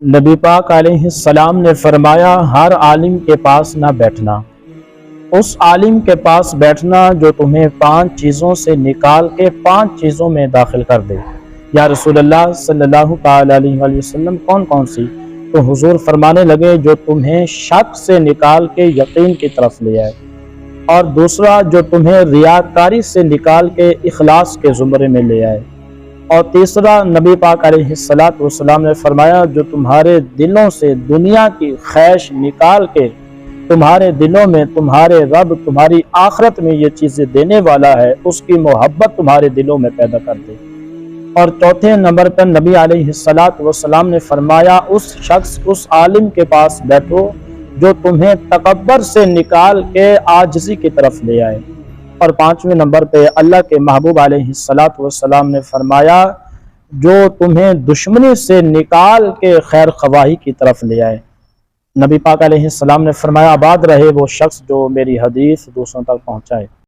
نبی پاک علیہ السلام نے فرمایا ہر عالم کے پاس نہ بیٹھنا، اس عالم کے پاس بیٹھنا جو تمہیں 5 چیزوں سے نکال کے 5 چیزوں میں داخل کر دے۔ یا رسول اللہ صلی اللہ تعالی علیہ وآلہ وسلم کون کون سی؟ تو حضور فرمانے لگے جو تمہیں شک سے نکال کے یقین کی طرف لے آئے، اور دوسرا جو تمہیں ریاکاری سے نکال کے اخلاص کے زمرے میں لے آئے، اور تیسرا نبی پاک علیہ السلام نے فرمایا جو تمہارے دلوں سے دنیا کی خواہش نکال کے تمہارے دلوں میں تمہارے رب تمہاری آخرت میں یہ چیزیں دینے والا ہے، اس کی محبت تمہارے دلوں میں پیدا کر دے۔ اور چوتھے نمبر پر نبی علیہ السلام نے فرمایا اس عالم کے پاس بیٹھو جو تمہیں تکبر سے نکال کے عاجزی کی طرف لے آئے۔ اور 5ویں نمبر پہ اللہ کے محبوب علیہ السلام نے فرمایا جو تمہیں دشمنی سے نکال کے خیر خواہی کی طرف لے آئے۔ نبی پاک علیہ السلام نے فرمایا آباد رہے وہ شخص جو میری حدیث دوسروں تک پہنچائے۔